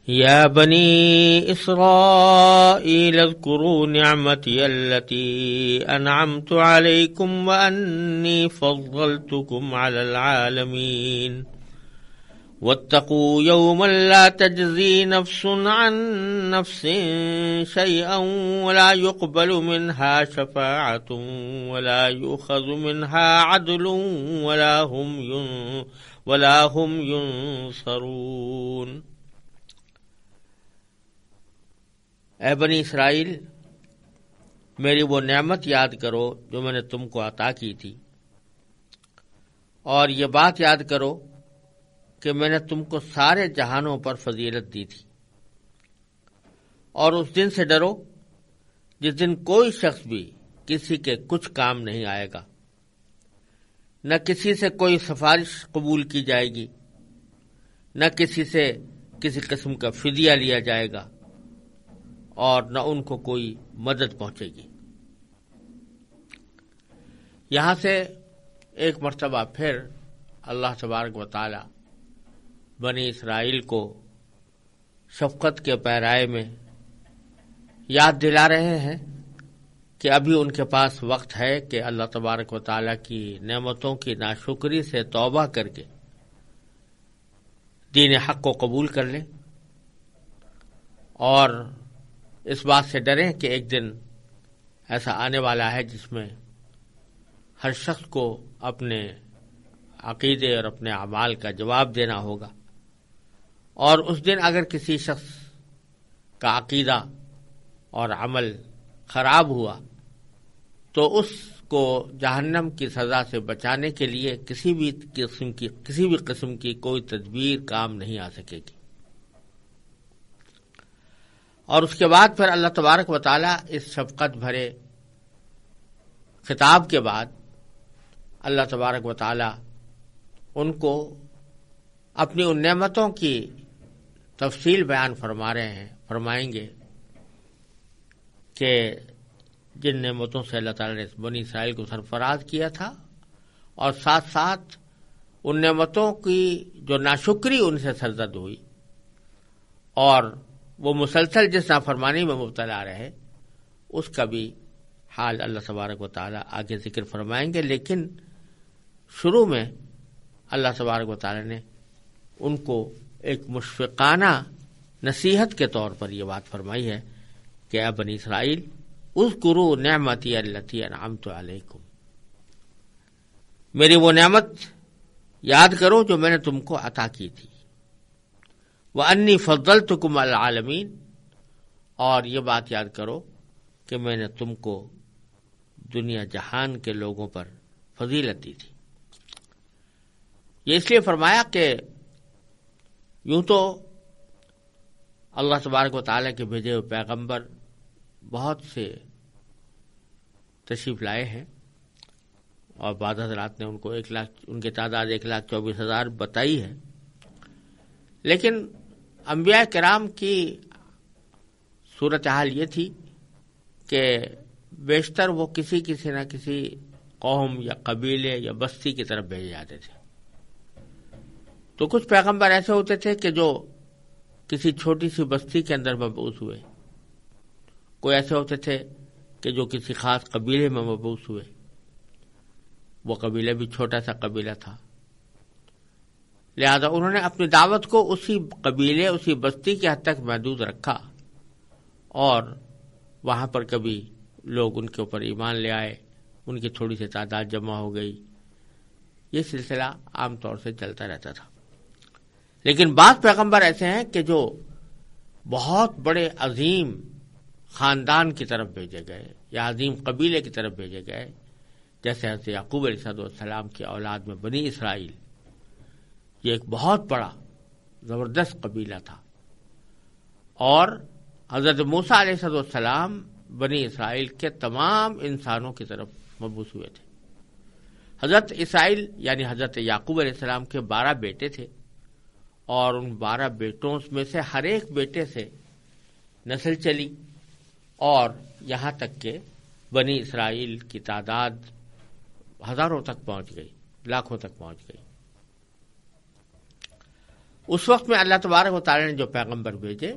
يا بني إسرائيل اذكروا نعمتي التي أنعمت عليكم وأني فضلتكم على العالمين واتقوا يوما لا تجزي نفس عن نفس شيئا ولا يقبل منها شفاعة ولا يؤخذ منها عدل ولا هم ينصرون۔ اے بنی اسرائیل، میری وہ نعمت یاد کرو جو میں نے تم کو عطا کی تھی، اور یہ بات یاد کرو کہ میں نے تم کو سارے جہانوں پر فضیلت دی تھی، اور اس دن سے ڈرو جس دن کوئی شخص بھی کسی کے کچھ کام نہیں آئے گا، نہ کسی سے کوئی سفارش قبول کی جائے گی، نہ کسی سے کسی قسم کا فدیہ لیا جائے گا، اور نہ ان کو کوئی مدد پہنچے گی۔ یہاں سے ایک مرتبہ پھر اللہ تبارک و تعالی بنی اسرائیل کو شفقت کے پیرائے میں یاد دلا رہے ہیں کہ ابھی ان کے پاس وقت ہے کہ اللہ تبارک و تعالی کی نعمتوں کی ناشکری سے توبہ کر کے دین حق کو قبول کر لیں، اور اس بات سے ڈریں کہ ایک دن ایسا آنے والا ہے جس میں ہر شخص کو اپنے عقیدے اور اپنے اعمال کا جواب دینا ہوگا، اور اس دن اگر کسی شخص کا عقیدہ اور عمل خراب ہوا تو اس کو جہنم کی سزا سے بچانے کے لیے کسی بھی قسم کی کوئی تدبیر کام نہیں آ سکے گی۔ اور اس کے بعد پھر اللہ تبارک و تعالی اس شفقت بھرے خطاب کے بعد اللہ تبارک و تعالی ان کو اپنی ان نعمتوں کی تفصیل بیان فرمائیں گے کہ جن نعمتوں سے اللہ تعالی نے بنی اسرائیل کو سرفراز کیا تھا، اور ساتھ ساتھ ان نعمتوں کی جو ناشکری ان سے سرزد ہوئی اور وہ مسلسل جس نافرمانی میں مبتلا رہے، اس کا بھی حال اللہ تبارک و تعالی آگے ذکر فرمائیں گے۔ لیکن شروع میں اللہ تبارک و تعالی نے ان کو ایک مشفقانہ نصیحت کے طور پر یہ بات فرمائی ہے کہ اے بنی اسرائیل اذکروا نعمتی التی انعمت علیکم، میری وہ نعمت یاد کرو جو میں نے تم کو عطا کی تھی، وَأَنِّي فَضَّلْتُكُمْ عَلَى الْعَالَمِينَ، اور یہ بات یاد کرو کہ میں نے تم کو دنیا جہان کے لوگوں پر فضیلت دی تھی۔ یہ اس لیے فرمایا کہ یوں تو اللہ تبارک و تعالیٰ کے بھیجے ہوئے پیغمبر بہت سے تشریف لائے ہیں، اور بعض حضرات نے ان کی تعداد 1,24,000 بتائی ہے، لیکن انبیاء کرام کی صورتحال یہ تھی کہ بیشتر وہ کسی نہ کسی قوم یا قبیلے یا بستی کی طرف بھیجے جاتے تھے۔ تو کچھ پیغمبر ایسے ہوتے تھے کہ جو کسی چھوٹی سی بستی کے اندر مبعوث ہوئے، کوئی ایسے ہوتے تھے کہ جو کسی خاص قبیلے میں مبعوث ہوئے، وہ قبیلہ بھی چھوٹا سا قبیلہ تھا، لہذا انہوں نے اپنی دعوت کو اسی قبیلے اسی بستی کے حد تک محدود رکھا، اور وہاں پر کبھی لوگ ان کے اوپر ایمان لے آئے، ان کی تھوڑی سی تعداد جمع ہو گئی، یہ سلسلہ عام طور سے چلتا رہتا تھا۔ لیکن بعض پیغمبر ایسے ہیں کہ جو بہت بڑے عظیم خاندان کی طرف بھیجے گئے یا عظیم قبیلے کی طرف بھیجے گئے، جیسے حضرت یعقوب علیہ السلام کی اولاد میں بنی اسرائیل، یہ ایک بہت بڑا زبردست قبیلہ تھا، اور حضرت موسیٰ علیہ السلام بنی اسرائیل کے تمام انسانوں کی طرف مبعوث ہوئے تھے۔ حضرت اسرائیل یعنی حضرت یعقوب علیہ السلام کے 12 بیٹے تھے، اور ان 12 بیٹوں میں سے ہر ایک بیٹے سے نسل چلی، اور یہاں تک کہ بنی اسرائیل کی تعداد ہزاروں تک پہنچ گئی، لاکھوں تک پہنچ گئی۔ اس وقت میں اللہ تبارک و تعالی نے جو پیغمبر بھیجے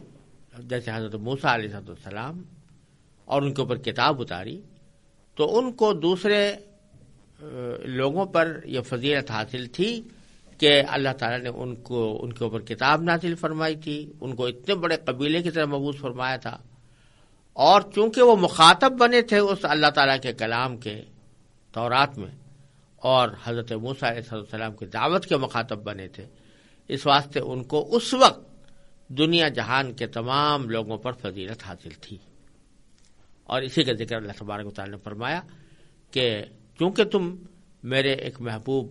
جیسے حضرت موسیٰ علیہ السلام اور ان کے اوپر کتاب اتاری، تو ان کو دوسرے لوگوں پر یہ فضیلت حاصل تھی کہ اللہ تعالیٰ نے ان کے اوپر کتاب نازل فرمائی تھی، ان کو اتنے بڑے قبیلے کی طرح مبعوث فرمایا تھا، اور چونکہ وہ مخاطب بنے تھے اس اللہ تعالیٰ کے کلام کے تورات میں، اور حضرت موسیٰ علیہ السلام کی دعوت کے مخاطب بنے تھے، اس واسطے ان کو اس وقت دنیا جہان کے تمام لوگوں پر فضیلت حاصل تھی۔ اور اسی کا ذکر اللہ تبارک و تعالیٰ نے فرمایا کہ چونکہ تم میرے ایک محبوب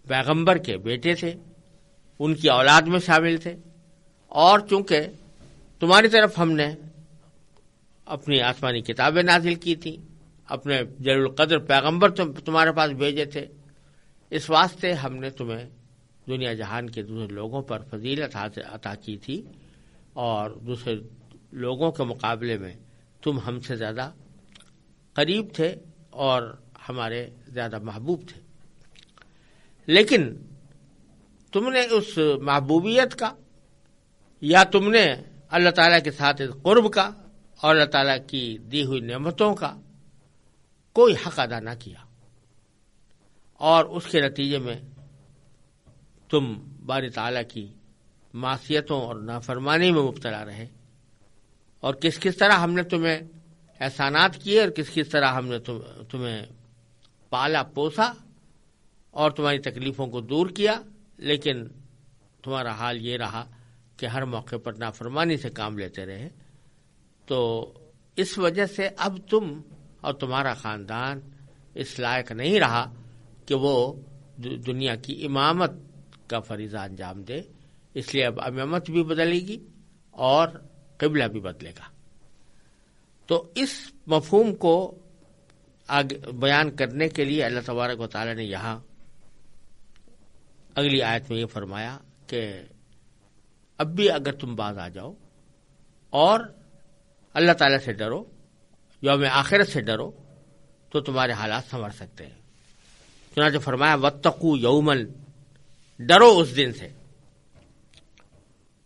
پیغمبر کے بیٹے تھے، ان کی اولاد میں شامل تھے، اور چونکہ تمہاری طرف ہم نے اپنی آسمانی کتابیں نازل کی تھیں، اپنے جلیل القدر پیغمبر تمہارے پاس بھیجے تھے، اس واسطے ہم نے تمہیں دنیا جہان کے دوسرے لوگوں پر فضیلت عطا کی تھی، اور دوسرے لوگوں کے مقابلے میں تم ہم سے زیادہ قریب تھے اور ہمارے زیادہ محبوب تھے۔ لیکن تم نے اس محبوبیت کا یا تم نے اللہ تعالیٰ کے ساتھ قرب کا اور اللہ تعالیٰ کی دی ہوئی نعمتوں کا کوئی حق ادا نہ کیا، اور اس کے نتیجے میں تم باری تعالیٰ کی معصیتوں اور نافرمانی میں مبتلا رہے، اور کس طرح ہم نے تمہیں احسانات کیے اور کس طرح ہم نے تمہیں پالا پوسا اور تمہاری تکلیفوں کو دور کیا، لیکن تمہارا حال یہ رہا کہ ہر موقع پر نافرمانی سے کام لیتے رہے۔ تو اس وجہ سے اب تم اور تمہارا خاندان اس لائق نہیں رہا کہ وہ دنیا کی امامت کا فریضہ انجام دے، اس لیے اب امامت بھی بدلے گی اور قبلہ بھی بدلے گا۔ تو اس مفہوم کو بیان کرنے کے لیے اللہ تبارک و تعالی نے یہاں اگلی آیت میں یہ فرمایا کہ اب بھی اگر تم باز آ جاؤ اور اللہ تعالیٰ سے ڈرو، یوم آخرت سے ڈرو، تو تمہارے حالات سنور سکتے ہیں۔ چنانچہ فرمایا واتقوا یوما، ڈرو اس دن سے۔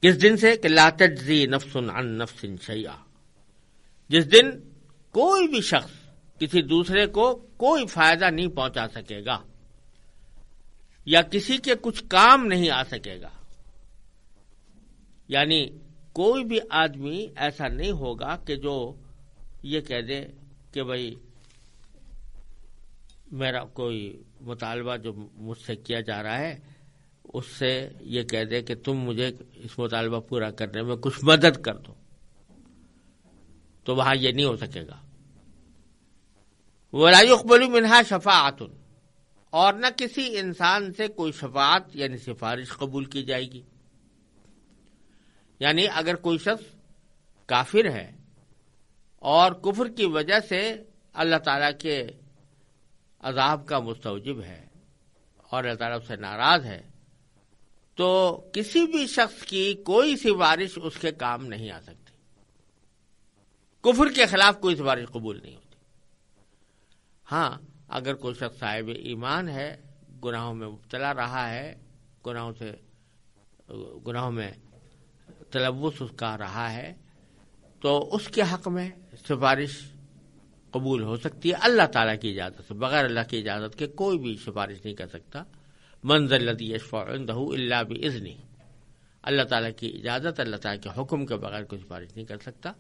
کس دن سے؟ کہ لا تجزی نفس عن نفس شیئا، جس دن کوئی بھی شخص کسی دوسرے کو کوئی فائدہ نہیں پہنچا سکے گا یا کسی کے کچھ کام نہیں آ سکے گا، یعنی کوئی بھی آدمی ایسا نہیں ہوگا کہ جو یہ کہہ دے کہ بھئی میرا کوئی مطالبہ جو مجھ سے کیا جا رہا ہے اس سے یہ کہہ دے کہ تم مجھے اس مطالبہ پورا کرنے میں کچھ مدد کر دو، تو وہاں یہ نہیں ہو سکے گا۔ وَلَا يُقْبَلُ مِنْهَا شَفَاعَةٌ، اور نہ کسی انسان سے کوئی شفاعت یعنی سفارش قبول کی جائے گی۔ یعنی اگر کوئی شخص کافر ہے اور کفر کی وجہ سے اللہ تعالیٰ کے عذاب کا مستوجب ہے اور اللہ تعالیٰ اس سے ناراض ہے، تو کسی بھی شخص کی کوئی سفارش اس کے کام نہیں آ سکتی۔ کفر کے خلاف کوئی سفارش قبول نہیں ہوتی۔ ہاں، اگر کوئی شخص صاحب ایمان ہے، گناہوں میں مبتلا رہا ہے، گناہوں میں تلوث اس کا رہا ہے، تو اس کے حق میں سفارش قبول ہو سکتی ہے اللہ تعالیٰ کی اجازت سے۔ بغیر اللہ کی اجازت کے کوئی بھی سفارش نہیں کر سکتا۔ من ذا الذی یشفع عنده الا باذنہ، اللہ تعالیٰ کی اجازت، اللہ تعالیٰ کے حکم کے بغیر کوئی سفارش نہیں کر سکتا۔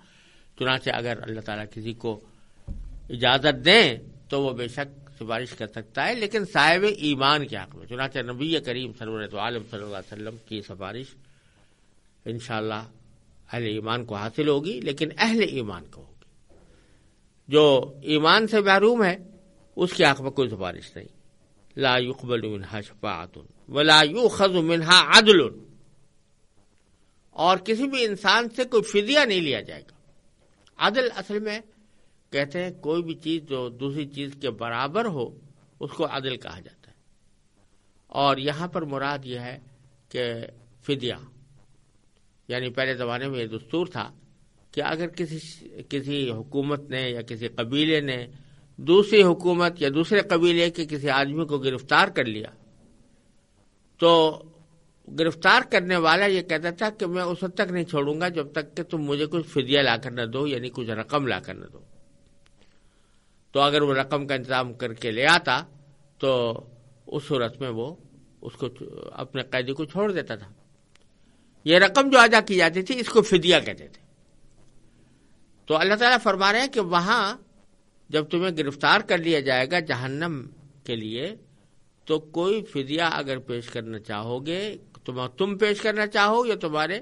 چنانچہ اگر اللہ تعالیٰ کسی کو اجازت دیں تو وہ بے شک سفارش کر سکتا ہے، لیکن صاحب ایمان کے حق میں۔ چنانچہ نبی کریم صلی اللہ علیہ وسلم کی سفارش انشاءاللہ اہل ایمان کو حاصل ہوگی، لیکن اہل ایمان کو ہوگی۔ جو ایمان سے محروم ہے اس کے حق میں کوئی سفارش نہیں۔ لا يقبل منها شفاعة ولا يؤخذ منها عدل، اور کسی بھی انسان سے کوئی فدیہ نہیں لیا جائے گا۔ عدل اصل میں کہتے ہیں کوئی بھی چیز جو دوسری چیز کے برابر ہو اس کو عدل کہا جاتا ہے، اور یہاں پر مراد یہ ہے کہ فدیہ، یعنی پہلے زمانے میں یہ دستور تھا کہ اگر کسی حکومت نے یا کسی قبیلے نے دوسری حکومت یا دوسرے قبیلے کے کسی آدمی کو گرفتار کر لیا تو گرفتار کرنے والا یہ کہتا تھا کہ میں اس وقت تک نہیں چھوڑوں گا جب تک کہ تم مجھے کچھ فدیہ لا کر نہ دو، یعنی کچھ رقم لا کر نہ دو۔ تو اگر وہ رقم کا انتظام کر کے لے آتا تو اس صورت میں وہ اس کو اپنے قیدی کو چھوڑ دیتا تھا۔ یہ رقم جو ادا کی جاتی تھی اس کو فدیہ کہتے تھے۔ تو اللہ تعالیٰ فرما رہے ہیں کہ وہاں جب تمہیں گرفتار کر لیا جائے گا جہنم کے لیے تو کوئی فدیہ اگر پیش کرنا چاہو گے، تم پیش کرنا چاہو یا تمہارے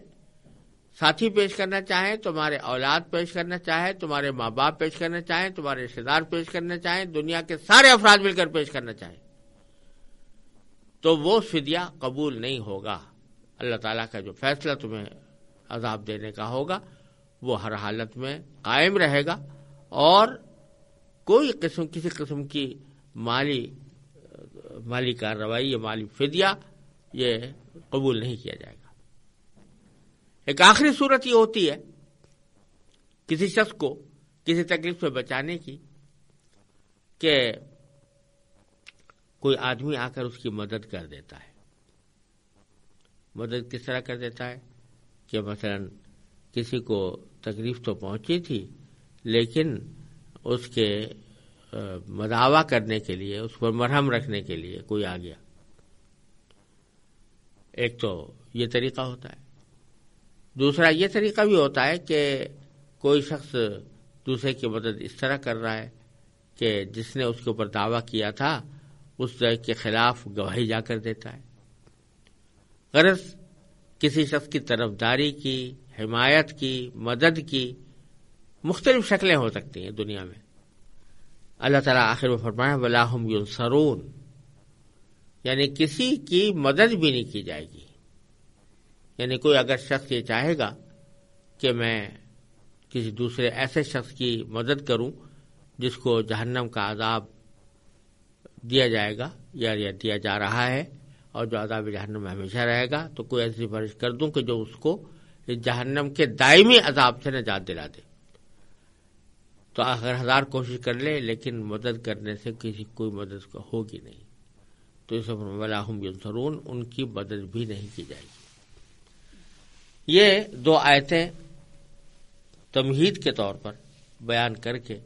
ساتھی پیش کرنا چاہیں، تمہارے اولاد پیش کرنا چاہیں، تمہارے ماں باپ پیش کرنا چاہیں، تمہارے رشتے دار پیش کرنا چاہیں، دنیا کے سارے افراد مل کر پیش کرنا چاہیں، تو وہ فدیہ قبول نہیں ہوگا۔ اللہ تعالیٰ کا جو فیصلہ تمہیں عذاب دینے کا ہوگا وہ ہر حالت میں قائم رہے گا، اور کسی قسم کی مالی کارروائی یا مالی فدیہ یہ قبول نہیں کیا جائے گا۔ ایک آخری صورت یہ ہوتی ہے کسی شخص کو کسی تکلیف سے بچانے کی کہ کوئی آدمی آ کر اس کی مدد کر دیتا ہے۔ مدد کس طرح کر دیتا ہے کہ مثلا کسی کو تکلیف تو پہنچی تھی لیکن اس کے مداوا کرنے کے لیے، اس پر مرہم رکھنے کے لیے کوئی آ گیا۔ ایک تو یہ طریقہ ہوتا ہے، دوسرا یہ طریقہ بھی ہوتا ہے کہ کوئی شخص دوسرے کی مدد اس طرح کر رہا ہے کہ جس نے اس کے اوپر دعویٰ کیا تھا اس کے خلاف گواہی جا کر دیتا ہے۔ غرض کسی شخص کی طرفداری کی، حمایت کی، مدد کی مختلف شکلیں ہو سکتی ہیں دنیا میں۔ اللہ تعالیٰ آخر میں فرمایا وَلَا هُمْ يُنصَرُونَ، یعنی کسی کی مدد بھی نہیں کی جائے گی۔ یعنی کوئی اگر شخص یہ چاہے گا کہ میں کسی دوسرے ایسے شخص کی مدد کروں جس کو جہنم کا عذاب دیا جائے گا یا دیا جا رہا ہے اور جو عذاب جہنم میں ہمیشہ رہے گا، تو کوئی ایسی سفارش کر دوں کہ جو اس کو جہنم کے دائمی عذاب سے نجات دلا دے، تو اگر 1000 کوشش کر لے لیکن مدد کرنے سے کوئی مدد ہوگی نہیں، تو اس وَلَا هُمْ يُنصَرُونَ، ان کی مدد بھی نہیں کی جائے گی۔ یہ 2 آیتیں تمہید کے طور پر بیان کر کے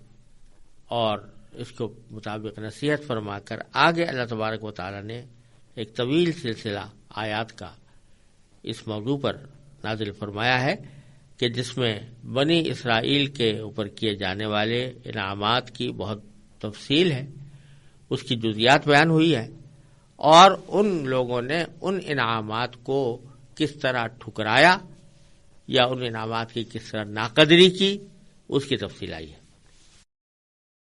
اور اس کے مطابق نصیحت فرما کر آگے اللہ تبارک و تعالیٰ نے ایک طویل سلسلہ آیات کا اس موضوع پر نازل فرمایا ہے کہ جس میں بنی اسرائیل کے اوپر کیے جانے والے انعامات کی بہت تفصیل ہے، اس کی جزیات بیان ہوئی ہے، اور ان لوگوں نے ان انعامات کو کس طرح ٹھکرایا یا ان انعامات کی کس طرح ناقدری کی اس کی تفصیل آئی ہے۔